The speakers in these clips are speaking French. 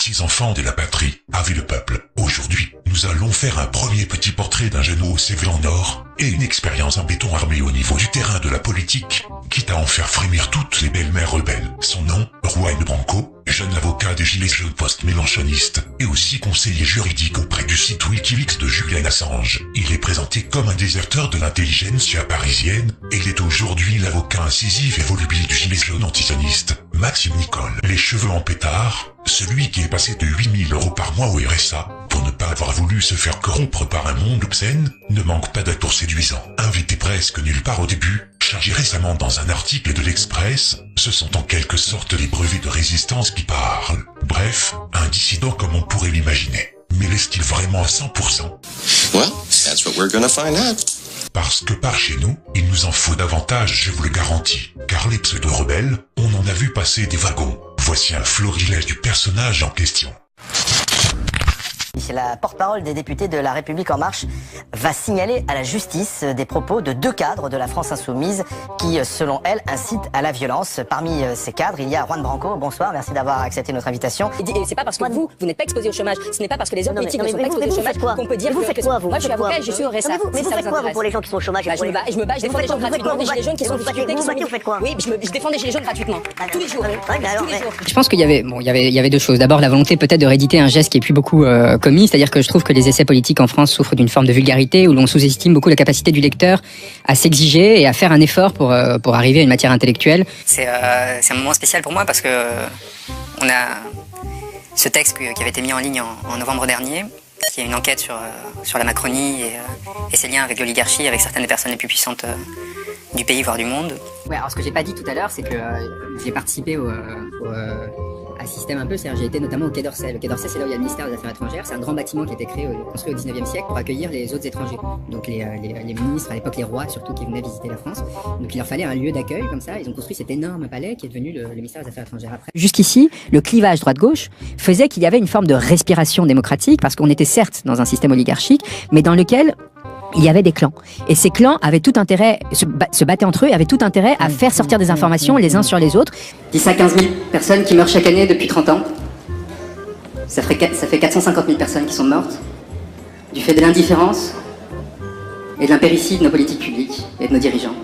6 enfants de la patrie, avait le peuple. Aujourd'hui, nous allons faire un premier petit portrait d'un jeune au CV en or, et une expérience en béton armé au niveau du terrain de la politique, quitte à en faire frémir toutes les belles-mères rebelles. Son nom, Juan Branco, jeune avocat des Gilets jaunes post-mélenchonistes, et aussi conseiller juridique auprès du site Wikileaks de Julian Assange. Il est présenté comme un déserteur de l'intelligentsia parisienne, et il est aujourd'hui l'avocat incisif et volubile du gilet jaune antisioniste, Maxime Nicole. Les cheveux en pétard, celui qui est passé de 8 000 € par mois au RSA, pour ne pas avoir voulu se faire corrompre par un monde obscène, ne manque pas d'atours séduisants. Invité presque nulle part au début, chargé récemment dans un article de l'Express, ce sont en quelque sorte les brevets de résistance qui parlent. Bref, un dissident comme on pourrait l'imaginer. Mais l'est-il vraiment à 100%? Well, that's what we're gonna find out. Parce que par chez nous, il nous en faut davantage, je vous le garantis. Car les pseudo-rebelles, on en a vu passer des wagons. Voici un florilège du personnage en question. La porte-parole des députés de La République En Marche va signaler à la justice des propos de 2 cadres de la France Insoumise qui, selon elle, incitent à la violence. Parmi ces cadres, il y a Juan Branco. Bonsoir, merci d'avoir accepté notre invitation. Et c'est pas parce que vous n'êtes pas exposé au chômage, ce n'est pas parce que les hommes politiques ne sont pas exposés au chômage qu'on peut dire vous faites quoi, vous? Moi je suis avocat et je suis au RSA. Mais vous faites quoi pour les gens qui sont au chômage? Je me bats, je défends les gens gratuitement, des gilets jaunes qui sont en difficulté. Vous faites quoi? Oui, je défends des gilets jaunes gratuitement, tous les jours. Je pense qu'il y avait 2 choses. D'abord, la volonté peut-être de rééditer un geste qui est plus beaucoup commis, c'est-à-dire que je trouve que les essais politiques en France souffrent d'une forme de vulgarité où l'on sous-estime beaucoup la capacité du lecteur à s'exiger et à faire un effort pour arriver à une matière intellectuelle. C'est un moment spécial pour moi parce que on a ce texte qui avait été mis en ligne en novembre dernier, qui est une enquête sur la Macronie et ses liens avec l'oligarchie, avec certaines des personnes les plus puissantes du pays, voire du monde. Ouais, alors ce que j'ai pas dit tout à l'heure, c'est que j'ai participé à système un peu, c'est-à-dire j'ai été notamment au Quai d'Orsay. Le Quai d'Orsay, c'est là où il y a le ministère des Affaires étrangères. C'est un grand bâtiment qui a été construit au 19e siècle pour accueillir les autres étrangers. Donc les ministres, à l'époque les rois surtout, qui venaient visiter la France. Donc il leur fallait un lieu d'accueil comme ça. Ils ont construit cet énorme palais qui est devenu le ministère des Affaires étrangères après. Jusqu'ici, le clivage droite-gauche faisait qu'il y avait une forme de respiration démocratique parce qu'on était certes dans un système oligarchique, mais dans lequel il y avait des clans. Et ces clans avaient tout intérêt, se battaient entre eux, avaient tout intérêt à faire sortir des informations les uns sur les autres. 10 à 15 000 personnes qui meurent chaque année depuis 30 ans. Ça fait 450 000 personnes qui sont mortes du fait de l'indifférence et de l'impéritie de nos politiques publiques et de nos dirigeants.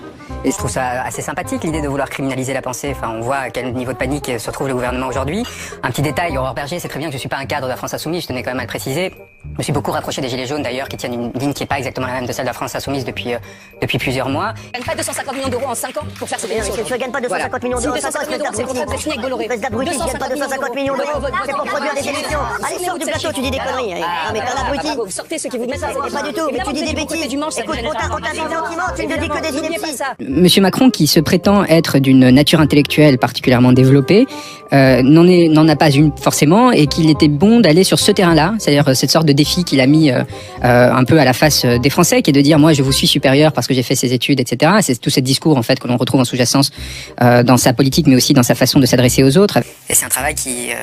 Et je trouve ça assez sympathique l'idée de vouloir criminaliser la pensée. Enfin, on voit à quel niveau de panique se retrouve le gouvernement aujourd'hui. Un petit détail, Aurore Berger, c'est très bien que je suis pas un cadre de la France Insoumise, je tenais quand même à le préciser. Je me suis beaucoup rapproché des Gilets jaunes d'ailleurs, qui tiennent une ligne qui est pas exactement la même de celle de la France Insoumise depuis plusieurs mois. Je gagne pas 250 millions d'euros en 5 ans pour faire cette émission. Tu ne gagnes pas 250 millions d'euros en 5 ans, c'est le contrat de signer avec Bolloré. Espèce d'abruti, tu gagnes pas 250 millions d'euros, c'est pour produire des émissions. Allez, sors du plateau, tu dis des conneries. Non mais t'es un abruti. Vous sortez ceux qui vous mettent ça. Pas du tout, mais tu dis des bêtises. Écoute, on t'a mis gentiment, tu ne dis que des inepties. Monsieur Macron, qui se prétend être d'une nature intellectuelle particulièrement développée, n'en a pas une forcément, et qu'il était bon d'aller sur ce terrain-là, c'est-à-dire cette sorte de défi qu'il a mis un peu à la face des Français, qui est de dire moi je vous suis supérieur parce que j'ai fait ces études, etc. C'est tout ce discours en fait que l'on retrouve en sous-jacence dans sa politique, mais aussi dans sa façon de s'adresser aux autres. Et c'est un travail qui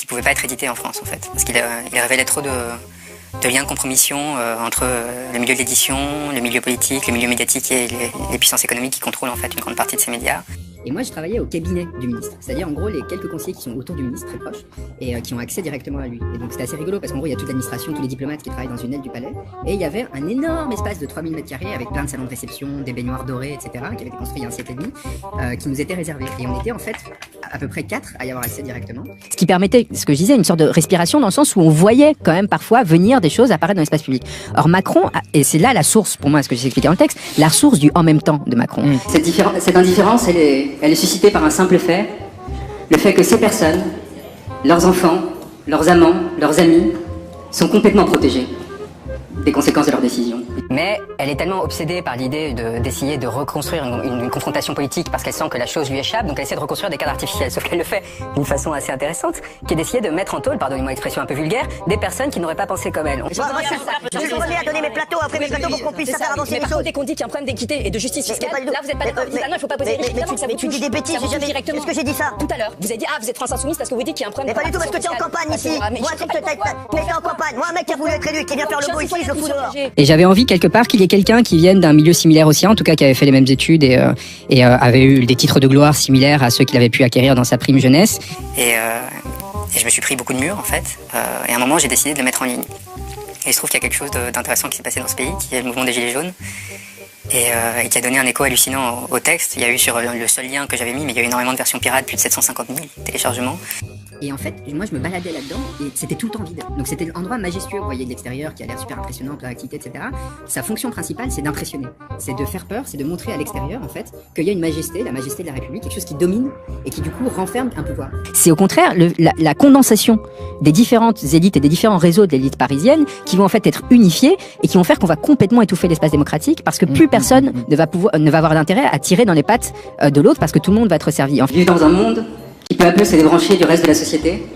pouvait pas être édité en France en fait, parce qu'il révélait trop de liens de compromission entre le milieu de l'édition, le milieu politique, le milieu médiatique et les puissances économiques qui contrôlent en fait une grande partie de ces médias. Et moi, je travaillais au cabinet du ministre, c'est-à-dire en gros les quelques conseillers qui sont autour du ministre très proches et qui ont accès directement à lui. Et donc c'était assez rigolo parce qu'en gros il y a toute l'administration, tous les diplomates qui travaillent dans une aile du palais, et il y avait un énorme espace de 3000 m² avec plein de salons de réception, des baignoires dorées, etc. qui avait été construit il y a un siècle et demi, qui nous était réservé. Et on était en fait à peu près 4 à y avoir accès directement. Ce qui permettait, ce que je disais, une sorte de respiration dans le sens où on voyait quand même parfois venir des choses apparaître dans l'espace public. Or Macron, et c'est là la source pour moi, ce que j'ai expliqué dans le texte, la source du en même temps de Macron. Cette indifférence, elle est suscitée par un simple fait, le fait que ces personnes, leurs enfants, leurs amants, leurs amis, sont complètement protégés des conséquences de leurs décisions. Mais elle est tellement obsédée par l'idée d'essayer de reconstruire une confrontation politique parce qu'elle sent que la chose lui échappe, donc elle essaie de reconstruire des cadres artificiels, sauf qu'elle le fait d'une façon assez intéressante, qui est d'essayer de mettre en tôle, pardonnez-moi l'expression un peu vulgaire, des personnes qui n'auraient pas pensé comme elle. Je suis le premier à donner mes plateaux après mes plateaux pour qu'on puisse faire avancer les choses. Dès qu'on dit qu'il y a un problème d'équité et de justice fiscale, là vous n'êtes pas d'accord. Non, il faut pas poser les questions. Mais tu dis des bêtises, j'ai jamais. Est-ce que j'ai dit ça tout à l'heure? Vous avez dit vous êtes France Insoumise parce que vous dites qu'il y a un problème. Mais pas du tout parce que tu es en campagne ici. Moi, t'es en campagne. Moi, un mec qui a voulu être élu, qui vient faire le beau ici, je le fous dehors. Et j'avais envie quelque part qu'il y ait quelqu'un qui vienne d'un milieu similaire aussi, en tout cas qui avait fait les mêmes études et avait eu des titres de gloire similaires à ceux qu'il avait pu acquérir dans sa prime jeunesse. Et je me suis pris beaucoup de murs en fait. Et à un moment j'ai décidé de le mettre en ligne. Et il se trouve qu'il y a quelque chose d'intéressant qui s'est passé dans ce pays, qui est le mouvement des Gilets jaunes. Et qui a donné un écho hallucinant au texte. Il y a eu sur le seul lien que j'avais mis, mais il y a eu énormément de versions pirates, plus de 750 000 téléchargements. Et en fait, moi je me baladais là-dedans et c'était tout le temps vide. Donc c'était un endroit majestueux, vous voyez de l'extérieur qui a l'air super impressionnant, plein d'activités, etc. Sa fonction principale, c'est d'impressionner. C'est de faire peur, c'est de montrer à l'extérieur, en fait, qu'il y a une majesté, la majesté de la République, quelque chose qui domine et qui du coup renferme un pouvoir. C'est au contraire la condensation des différentes élites et des différents réseaux de l'élite parisienne qui vont en fait être unifiés et qui vont faire qu'on va complètement étouffer l'espace démocratique parce que plus personne ne va avoir d'intérêt à tirer dans les pattes de l'autre parce que tout le monde va être servi. On vit dans un monde qui peu à peu s'est débranché du reste de la société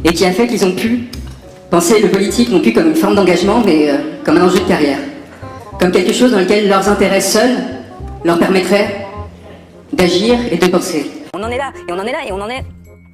et qui a fait qu'ils ont pu penser le politique non plus comme une forme d'engagement mais comme un enjeu de carrière, comme quelque chose dans lequel leurs intérêts seuls leur permettraient d'agir et de penser. On en est là, et on en est là, et on en est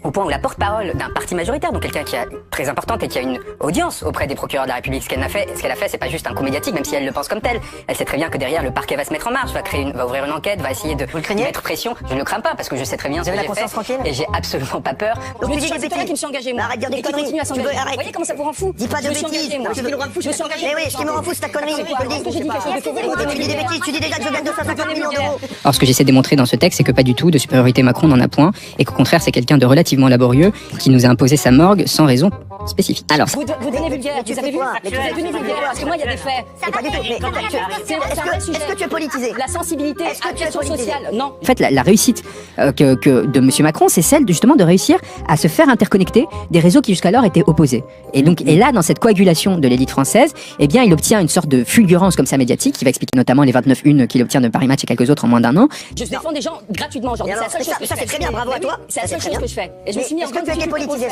au point où la porte-parole d'un parti majoritaire, donc quelqu'un qui est très importante et qui a une audience auprès des procureurs de la République, ce qu'elle a fait, c'est pas juste un coup médiatique, même si elle le pense comme tel. Elle sait très bien que derrière le parquet va se mettre en marche, va ouvrir une enquête, va essayer de mettre pression. Je ne le crains pas parce que je sais très bien ce que j'ai fait et j'ai absolument pas peur. Donc tu dis des bêtises. Qui me suis engagé, moi. Arrête de dire des conneries. Vous voyez comment ça vous rend fou? Dis pas de bêtises. Je me suis engagé. Mais oui, ce qui me rend fou, c'est ta connerie. Je te le dis. Tu dis des bêtises. Tu dis déjà que je gagne 250 millions d'euros. Alors ce que j'essaie de démontrer dans ce texte, c'est que pas du tout de supériorité Macron n'en a point et qu'au contraire c'est quelqu'un de relativement laborieux qui nous a imposé sa morgue sans raison spécifique. Alors, vous devenez vulgaire, vous avez vu? Vous devenez vulgaire, parce que moi il y a des faits. C'est pas du tout. Est-ce que tu es politisé? La sensibilité à la question sociale, non. En fait, la réussite de M. Macron, c'est celle justement de réussir à se faire interconnecter des réseaux qui jusqu'alors étaient opposés. Et donc, et là, dans cette coagulation de l'élite française, eh bien, il obtient une sorte de fulgurance comme ça médiatique, qui va expliquer notamment les 29 unes qu'il obtient de Paris Match et quelques autres en moins d'un an. Je défends des gens gratuitement, genre. C'est la seule chose que je fais. Ça, c'est très bien, bravo à toi. C'est la seule chose que je fais. Et je me suis mis en Est-ce que tu étais politisé?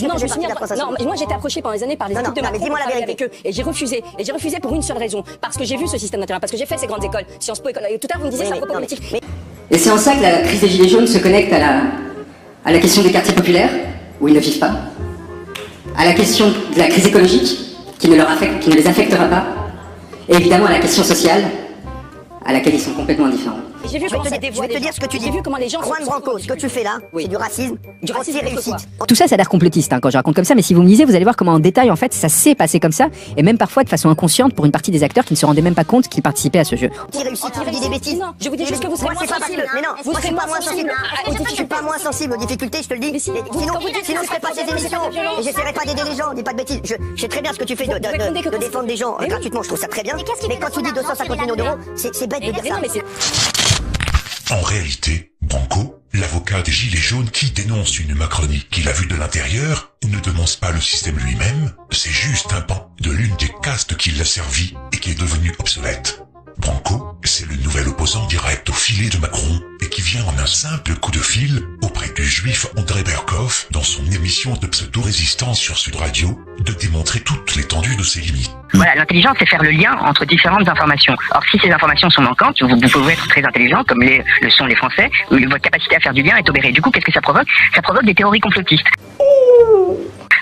Non, je me suis mis en... moi j'ai été approché pendant des années par les équipes de Macron pour travailler avec eux et j'ai refusé. Et j'ai refusé pour une seule raison, parce que j'ai vu ce système d'internat, parce que j'ai fait ces grandes écoles, Sciences Po, école. Tout à l'heure vous me disiez c'est un propos politique. Et c'est en ça que la crise des Gilets jaunes se connecte à la question des quartiers populaires, où ils ne vivent pas, à la question de la crise écologique, qui ne les affectera pas, et évidemment à la question sociale, à laquelle ils sont complètement indifférents. J'ai vu comment ça dévoile. Je vais te dire ce que tu dis. J'ai vu comment les gens. Juan Branco, ce que tu fais là, c'est du racisme, anti-réussite. Tout ça, ça a l'air complotiste quand je raconte comme ça, mais si vous me lisez, vous allez voir comment en détail, en fait, ça s'est passé comme ça, et même parfois de façon inconsciente pour une partie des acteurs qui ne se rendaient même pas compte qu'ils participaient à ce jeu. Anti-réussite, tu dis des bêtises. Non, je vous dis juste que vous serez moins sensible. Mais non, vous serez pas moins sensible. Je suis pas moins sensible aux difficultés, je te le dis. Sinon, je ferais pas ces émissions et j'essaierais pas d'aider les gens. Dis pas de bêtises. Je sais très bien ce que tu fais de défendre des gens gratuitement. Je trouve ça très bien. Mais quand tu dis 250 millions d'euros, c'est bête de dire ça. En réalité, Branco, l'avocat des Gilets jaunes qui dénonce une Macronie qu'il a vue de l'intérieur, ne dénonce pas le système lui-même, c'est juste un pan de l'une des castes qui l'a servi et qui est devenue obsolète. Branco, c'est le nouvel opposant direct au filet de Macron et qui vient en un simple coup de fil auprès du juif André Berkoff dans son émission de pseudo-résistance sur Sud Radio de démontrer toute l'étendue de ses limites. Voilà, l'intelligence, c'est faire le lien entre différentes informations. Or, si ces informations sont manquantes, vous pouvez être très intelligent, comme le sont les Français, votre capacité à faire du lien est obérée. Du coup, qu'est-ce que ça provoque? Ça provoque des théories complotistes.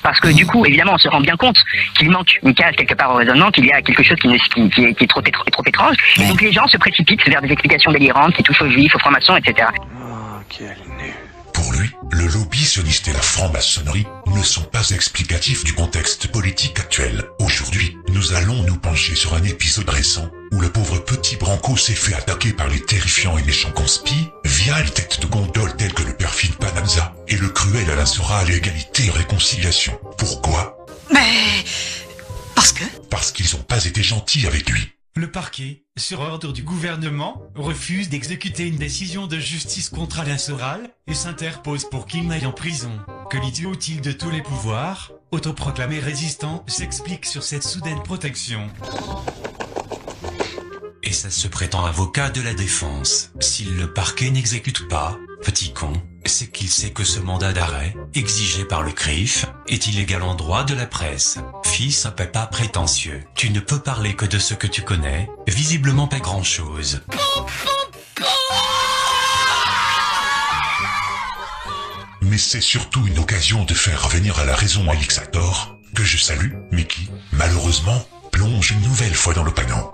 Parce que du coup, évidemment, on se rend bien compte qu'il manque une case quelque part au raisonnement, qu'il y a quelque chose qui est trop étrange. Et donc les gens se précipitent vers des explications délirantes qui touchent aux juifs, aux francs-maçons, etc. Oh, quel nul. Pour lui, le lobby sioniste et la franc-maçonnerie ne sont pas explicatifs du contexte politique actuel. Aujourd'hui, nous allons nous pencher sur un épisode récent où le pauvre petit Branco s'est fait attaquer par les terrifiants et méchants conspis via les têtes de gondole telles que le perfide Panazza et le cruel Alain Soral à l'égalité et réconciliation. Pourquoi? Mais... Parce qu'ils n'ont pas été gentils avec lui. Le parquet, sur ordre du gouvernement, refuse d'exécuter une décision de justice contre Alain Soral et s'interpose pour qu'il n'aille en prison. Que l'idiot utile de tous les pouvoirs, autoproclamé résistant, s'explique sur cette soudaine protection. Et ça se prétend avocat de la défense. Si le parquet n'exécute pas, petit con, c'est qu'il sait que ce mandat d'arrêt, exigé par le CRIF, est illégal en droit de la presse. Fils à papa prétentieux, tu ne peux parler que de ce que tu connais, visiblement pas grand-chose. Mais c'est surtout une occasion de faire revenir à la raison Alix Hathor, que je salue, mais qui, malheureusement, plonge une nouvelle fois dans le panneau.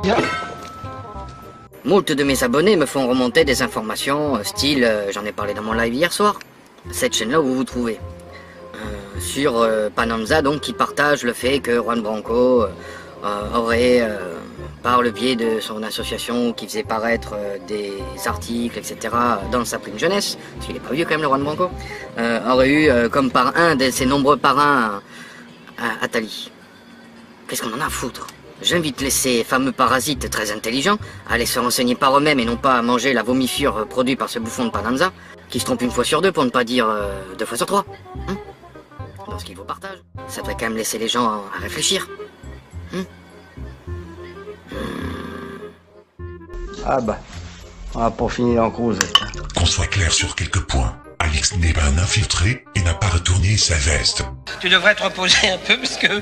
Moult de mes abonnés me font remonter des informations, style, j'en ai parlé dans mon live hier soir, cette chaîne-là où vous vous trouvez. sur Pananza, donc qui partage le fait que Juan Branco aurait, par le biais de son association qui faisait paraître des articles, etc., dans sa prime jeunesse, parce qu'il n'est pas vieux quand même le Juan Branco, aurait eu comme un de ses nombreux parrains Attali. Qu'est-ce qu'on en a à foutre? J'invite ces fameux parasites très intelligents à aller se renseigner par eux-mêmes et non pas à manger la vomifure produite par ce bouffon de Pananza, qui se trompe une fois sur deux pour ne pas dire 2 fois sur 3. Dans ce qu'il vous partage, ça devrait quand même laisser les gens à réfléchir. Ah bah, on va pas finir en cause. Qu'on soit clair sur quelques points. Alix n'est pas un infiltré et n'a pas retourné sa veste. Tu devrais te reposer un peu parce que,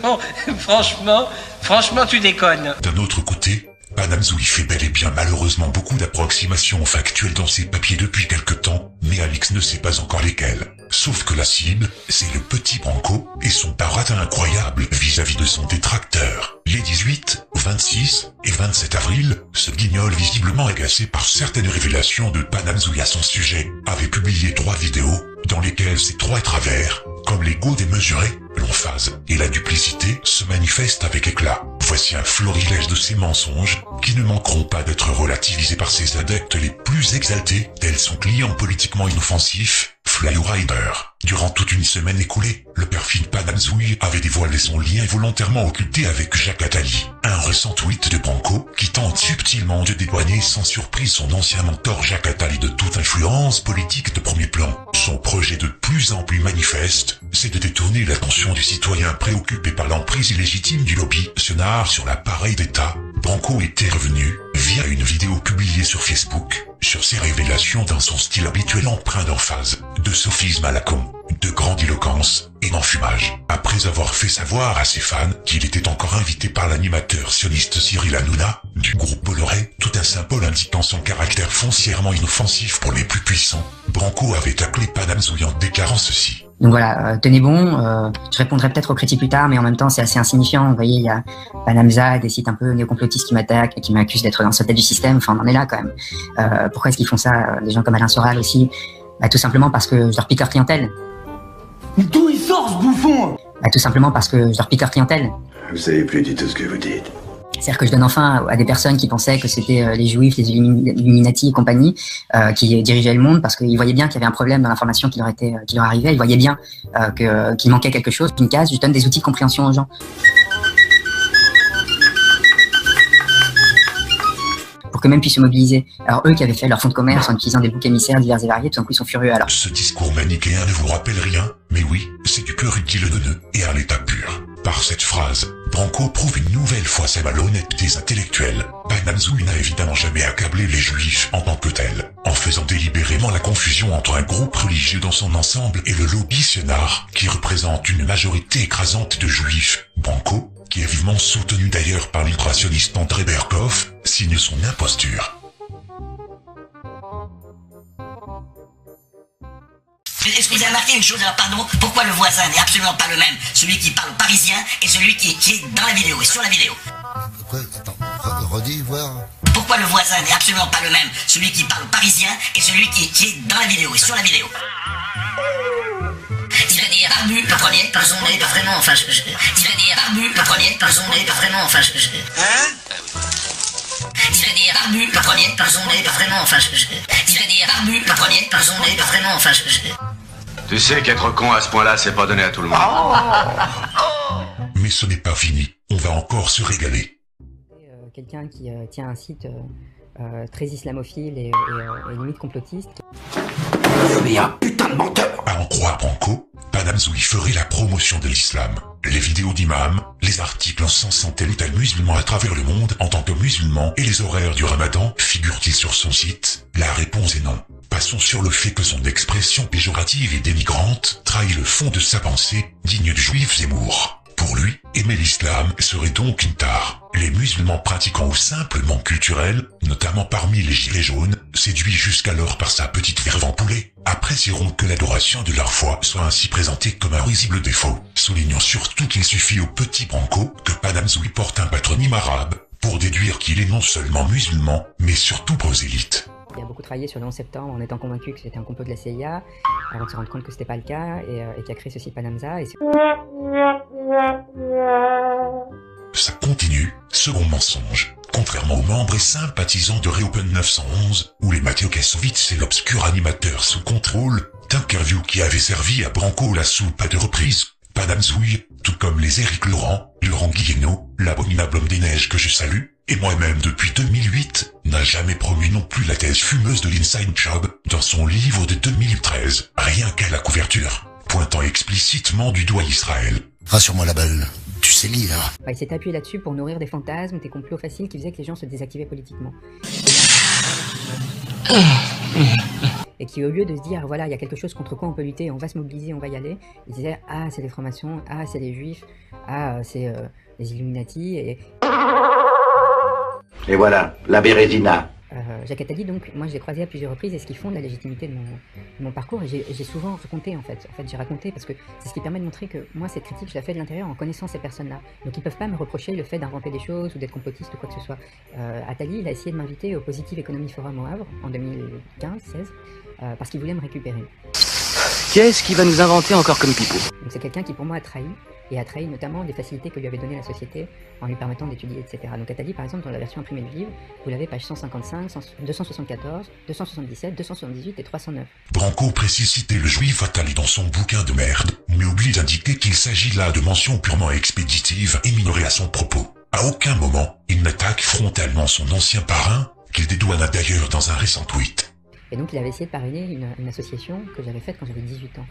non, franchement, tu déconnes. D'un autre côté, Panam Zouy fait bel et bien malheureusement beaucoup d'approximations factuelles dans ses papiers depuis quelque temps, mais Alix ne sait pas encore lesquelles. Sauf que la cible, c'est le petit Branco et son baratin incroyable vis-à-vis de son détracteur. Les 18, 26 et 27 avril, ce guignol visiblement agacé par certaines révélations de Panam Zouy à son sujet, avait publié 3 vidéos dans lesquelles ces 3 travers, comme l'ego démesuré, l'emphase et la duplicité se manifestent avec éclat. Voici un florilège de ces mensonges qui ne manqueront pas d'être relativisés par ses adeptes les plus exaltés, tels son client politiquement inoffensif, Flyrider. Durant toute une semaine écoulée, le perfide Panam Zouy avait dévoilé son lien volontairement occulté avec Jacques Attali. Un récent tweet de Branco qui tente subtilement de dédouaner sans surprise son ancien mentor Jacques Attali de toute influence politique de premier plan. Son projet de plus en plus manifeste, c'est de détourner l'attention du citoyen préoccupé par l'emprise illégitime du lobby sionard sur l'appareil d'État. Branco était revenu, via une vidéo publiée sur Facebook, sur ses révélations dans son style habituel empreint d'emphase, de sophisme à la con, de grandiloquence et d'enfumage. Après avoir fait savoir à ses fans qu'il était encore invité par l'animateur sioniste Cyril Hanouna, du groupe Bolloré, tout un symbole indiquant son caractère foncièrement inoffensif pour les plus puissants, Branco avait appelé Panam Zouy en déclarant ceci. Donc voilà, tenez bon, je répondrai peut-être aux critiques plus tard, mais en même temps c'est assez insignifiant. Vous voyez, il y a Panamza, des sites un peu néocomplotistes qui m'attaquent et qui m'accusent d'être un soldat du système, enfin on en est là quand même. Pourquoi est-ce qu'ils font ça, des gens comme Alain Soral aussi? Tout simplement parce que je leur pique leur clientèle. Mais d'où il sort ce bouffon? Tout simplement parce que je leur pique leur clientèle. Vous savez plus du tout ce que vous dites. C'est-à-dire que je donne enfin à des personnes qui pensaient que c'était les Juifs, les Illuminati et compagnie qui dirigeaient le monde, parce qu'ils voyaient bien qu'il y avait un problème dans l'information qui leur arrivait. Ils voyaient bien qu'il manquait quelque chose, une case. Je donne des outils de compréhension aux gens. Pour qu'eux-mêmes puissent se mobiliser. Alors eux qui avaient fait leur fonds de commerce en utilisant des boucs émissaires divers et variés, tout d'un coup ils sont furieux alors. Ce discours manichéen ne vous rappelle rien, mais oui, c'est du pur utile-neuneux et à l'état pur. Par cette phrase, Branco prouve une nouvelle fois sa malhonnêteté intellectuelle. Panam Zouy n'a évidemment jamais accablé les juifs en tant que tels, en faisant délibérément la confusion entre un groupe religieux dans son ensemble et le lobby sionard, qui représente une majorité écrasante de juifs. Branco, qui est vivement soutenu d'ailleurs par l'ultrationniste André Berkoff, signe son imposture. Est-ce que vous avez remarqué une chose, alors pardon, pourquoi le voisin n'est absolument pas le même, celui qui parle parisien et celui qui est dans la vidéo et sur la vidéo? Quoi? Attends, redis, voir. Pourquoi le voisin n'est absolument pas le même, celui qui parle parisien et celui qui est dans la vidéo et sur la vidéo? C'est-à-dire barbu, le premier, parce qu'on est pas vraiment, enfin, c'est-à-dire barbu, le premier, parce qu'on est pas vraiment, enfin, c'est-à-dire barbu, le premier, parce qu'on est pas vraiment, enfin, c'est-à-dire barbu, le premier, parce qu'on est pas vraiment, enfin, Tu sais qu'être con à ce point-là, c'est pas donné à tout le monde. Mais ce n'est pas fini, on va encore se régaler. Quelqu'un qui tient un site très islamophile et limite complotiste. Mais un putain de menteur! À en croire Branco, Panam Zouy ferait la promotion de l'islam. Les vidéos d'imams, les articles encensant tel ou tel musulman à travers le monde en tant que musulman et les horaires du ramadan figurent-ils sur son site? La réponse est non. Passons sur le fait que son expression péjorative et dénigrante trahit le fond de sa pensée, digne du juif Zemmour. Pour lui, aimer l'islam serait donc une tare. Les musulmans pratiquants ou simplement culturels, notamment parmi les gilets jaunes, séduits jusqu'alors par sa petite verve en poulet, apprécieront que l'adoration de leur foi soit ainsi présentée comme un risible défaut. Soulignons surtout qu'il suffit au petit Branco que Panam Zouy porte un patronyme arabe pour déduire qu'il est non seulement musulman, mais surtout prosélyte. Il a beaucoup travaillé sur le 11 septembre en étant convaincu que c'était un complot de la CIA, avant de se rendre compte que c'était pas le cas, et qui a créé ce site Panamza. Ça continue, second mensonge. Contrairement aux membres et sympathisants de Reopen 911, où les Matteo Kassovitz et l'obscur animateur sous contrôle, d'interview qui avait servi à Branco la soupe à 2 reprises, Panamzouille, tout comme les Éric Laurent Guillenot, l'abominable homme des neiges que je salue, et moi-même depuis 2008, n'a jamais promu non plus la thèse fumeuse de l'Inside Job dans son livre de 2013, rien qu'à la couverture, pointant explicitement du doigt Israël. Rassure-moi la balle, tu sais lire. Il s'est appuyé là-dessus pour nourrir des fantasmes, des complots faciles qui faisaient que les gens se désactivaient politiquement. Et qui, au lieu de se dire, voilà, il y a quelque chose contre quoi on peut lutter, on va se mobiliser, on va y aller, ils disaient, ah, c'est les francs-maçons, ah, c'est les juifs, ah, c'est les Illuminati, Et voilà, la Bérésina. Jacques Attali, donc, moi je l'ai croisé à plusieurs reprises, et ce qui fonde la légitimité de mon parcours, et j'ai souvent raconté, en fait j'ai raconté, parce que c'est ce qui permet de montrer que moi, cette critique, je la fais de l'intérieur en connaissant ces personnes-là. Donc ils peuvent pas me reprocher le fait d'inventer des choses, ou d'être complotiste, ou quoi que ce soit. Attali, il a essayé de m'inviter au Positive Economy Forum au Havre, en 2015-16, parce qu'il voulait me récupérer. Qu'est-ce qu'il va nous inventer encore comme pipeau? Donc c'est quelqu'un qui pour moi a trahi, et a trahi notamment les facilités que lui avait données la société en lui permettant d'étudier, etc. Donc Attali, par exemple, dans la version imprimée du livre, vous l'avez page 155, 274, 277, 278 et 309. Branco précise citer le juif Attali dans son bouquin de merde, mais oublie d'indiquer qu'il s'agit là de mentions purement expéditives et minorées à son propos. À aucun moment, il n'attaque frontalement son ancien parrain, qu'il dédouana d'ailleurs dans un récent tweet. Et donc il avait essayé de parrainer une association que j'avais faite quand j'avais 18 ans.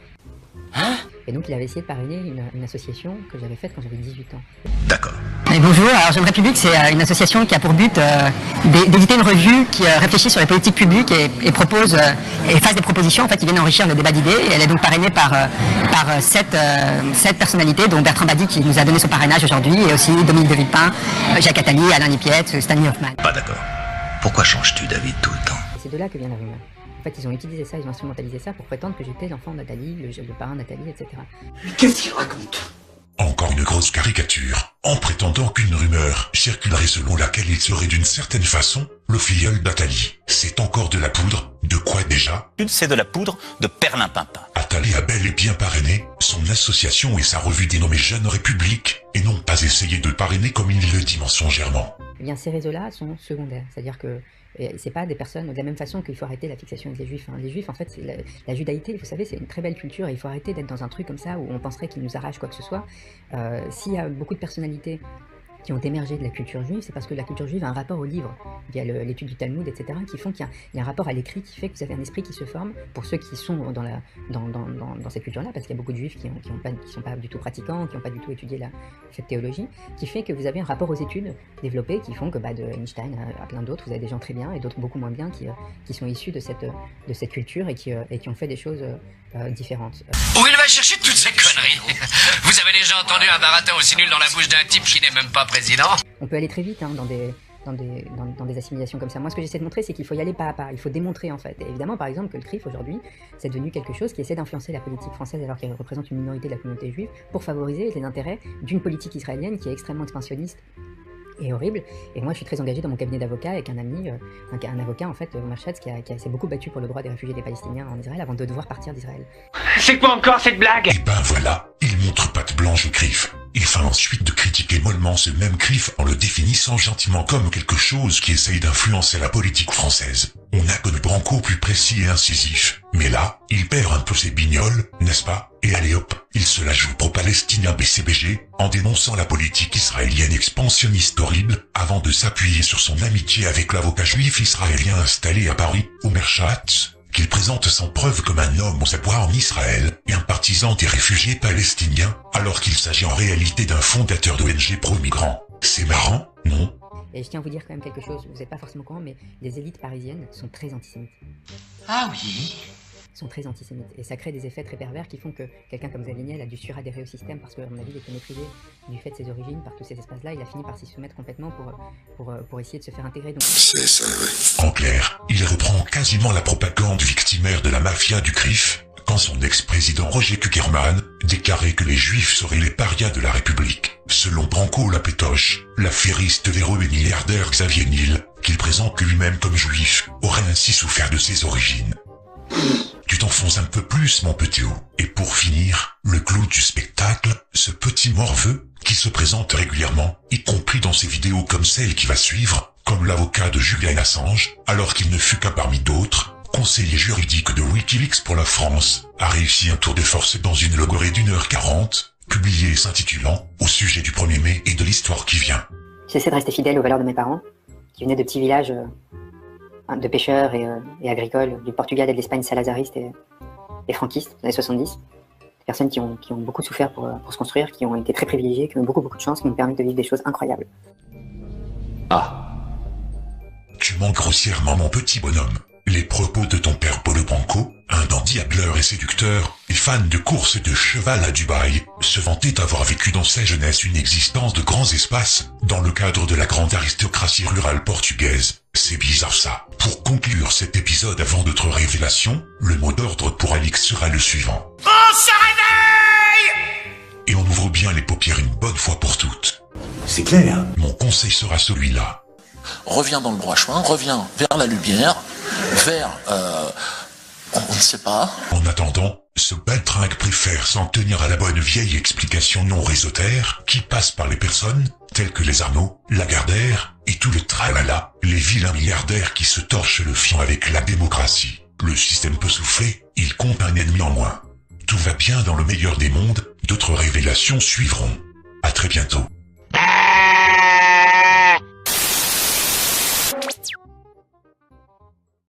Hein? Et donc il avait essayé de parrainer une association que j'avais faite quand j'avais 18 ans. D'accord. Et bonjour, alors Jeune République, c'est une association qui a pour but d'éditer une revue qui réfléchit sur les politiques publiques et propose et fasse des propositions en fait qui viennent enrichir le débat d'idées. Et elle est donc parrainée par 7 personnalités, dont Bertrand Badi qui nous a donné son parrainage aujourd'hui, et aussi Dominique de Villepin, Jacques Attali, Alain Lipiette, Stanley Hoffman. Pas d'accord. Pourquoi changes-tu David tout le temps? C'est de là que vient la rumeur. En fait, ils ont utilisé ça, ils ont instrumentalisé ça pour prétendre que j'étais l'enfant d'Attali, le parrain d'Attali, etc. Mais qu'est-ce qu'il raconte? Encore une grosse caricature, en prétendant qu'une rumeur circulerait selon laquelle il serait d'une certaine façon le filleul d'Attali. C'est encore de la poudre. De quoi déjà? C'est de la poudre de perlimpinpin. Attali a bel et bien parrainé son association et sa revue dénommée Jeune République, et non pas essayé de parrainer comme il le dit mensongèrement. Eh bien, ces réseaux-là sont secondaires, c'est-à-dire que c'est pas des personnes de la même façon qu'il faut arrêter la fixation avec les juifs. Les juifs, en fait, la judaïté, vous savez, c'est une très belle culture, et il faut arrêter d'être dans un truc comme ça où on penserait qu'ils nous arrachent quoi que ce soit. S'il y a beaucoup de personnalités qui ont émergé de la culture juive, c'est parce que la culture juive a un rapport au livre, via l'étude du Talmud, etc., qui font qu'il y a un rapport à l'écrit qui fait que vous avez un esprit qui se forme pour ceux qui sont dans cette culture-là, parce qu'il y a beaucoup de juifs qui sont pas du tout pratiquants, qui n'ont pas du tout étudié cette théologie, qui fait que vous avez un rapport aux études développées qui font que de Einstein à plein d'autres, vous avez des gens très bien et d'autres beaucoup moins bien qui sont issus de cette culture et qui ont fait des choses différentes. Où il va chercher toutes ces conneries? Vous avez déjà entendu un baratin aussi nul dans la bouche d'un type qui n'est même pas président? On peut aller très vite dans des assimilations comme ça. Moi, ce que j'essaie de montrer, c'est qu'il faut y aller pas à pas. Il faut démontrer, en fait. Et évidemment, par exemple, que le CRIF, aujourd'hui, c'est devenu quelque chose qui essaie d'influencer la politique française alors qu'il représente une minorité de la communauté juive pour favoriser les intérêts d'une politique israélienne qui est extrêmement expansionniste et horrible. Et moi, je suis très engagé dans mon cabinet d'avocat avec un ami, un avocat, en fait, Omar Shatz, qui s'est beaucoup battu pour le droit des réfugiés des Palestiniens en Israël avant de devoir partir d'Israël. C'est quoi encore cette blague? Et ben voilà, il montre patte blanche au CRIF. Il feint ensuite de critiquer mollement ce même CRIF en le définissant gentiment comme quelque chose qui essaye d'influencer la politique française. On a connu Branco plus précis et incisif. Mais là, il perd un peu ses bignoles, n'est-ce pas? Et allez hop, il se la joue pro-palestinien BCBG, en dénonçant la politique israélienne expansionniste horrible, avant de s'appuyer sur son amitié avec l'avocat juif israélien installé à Paris, Omer Shatz, qu'il présente sans preuve comme un homme au savoir en Israël et un partisan des réfugiés palestiniens, alors qu'il s'agit en réalité d'un fondateur d'ONG pro-migrants. C'est marrant, non? Et je tiens à vous dire quand même quelque chose, vous n'êtes pas forcément au courant, mais les élites parisiennes sont très antisémites. Ah oui? Sont très antisémites. Et ça crée des effets très pervers qui font que quelqu'un comme Xavier Niel a dû suradhérer au système parce que, à mon avis, il était méprisé du fait de ses origines par tous ces espaces-là. Il a fini par s'y soumettre complètement pour essayer de se faire intégrer. Donc... C'est ça, ouais. En clair, il reprend quasiment la propagande victimaire de la mafia du CRIF quand son ex-président Roger Kuckerman déclarait que les juifs seraient les parias de la République. Selon Branco la pétoche, l'affairiste véreux et milliardaire Xavier Niel qu'il présente lui-même comme juif, aurait ainsi souffert de ses origines. Tu t'enfonces un peu plus, mon petit O. Et pour finir, le clou du spectacle, ce petit morveux qui se présente régulièrement, y compris dans ses vidéos comme celle qui va suivre, comme l'avocat de Julian Assange, alors qu'il ne fut qu'un parmi d'autres, conseiller juridique de Wikileaks pour la France, a réussi un tour de force dans une logorée d'1h40, publiée s'intitulant « Au sujet du 1er mai et de l'histoire qui vient ». J'essaie de rester fidèle aux valeurs de mes parents, qui venaient de petits villages de pêcheurs et agricoles du Portugal et de l'Espagne salazariste et franquiste, des années 70. Des personnes qui ont beaucoup souffert pour se construire, qui ont été très privilégiées, qui ont beaucoup de chance, qui nous permettent de vivre des choses incroyables. Ah. Tu mens grossièrement, mon petit bonhomme. Les propos de ton père Polo Branco, un dandy hableur et séducteur, et fan de courses de cheval à Dubaï, se vantait d'avoir vécu dans sa jeunesse une existence de grands espaces, dans le cadre de la grande aristocratie rurale portugaise. C'est bizarre ça. Pour conclure cet épisode avant d'autres révélations, le mot d'ordre pour Alix sera le suivant. On se réveille! Et on ouvre bien les paupières une bonne fois pour toutes. C'est clair. Mon conseil sera celui-là. Reviens dans le droit chemin, reviens vers la lumière, vers... on ne sait pas. En attendant, ce baltringue préfère s'en tenir à la bonne vieille explication non réseautaire qui passe par les personnes telles que les Arnaud, Lagardère et tout le tralala, les vilains milliardaires qui se torchent le fion avec la démocratie. Le système peut souffler, il compte un ennemi en moins. Tout va bien dans le meilleur des mondes, d'autres révélations suivront. À très bientôt.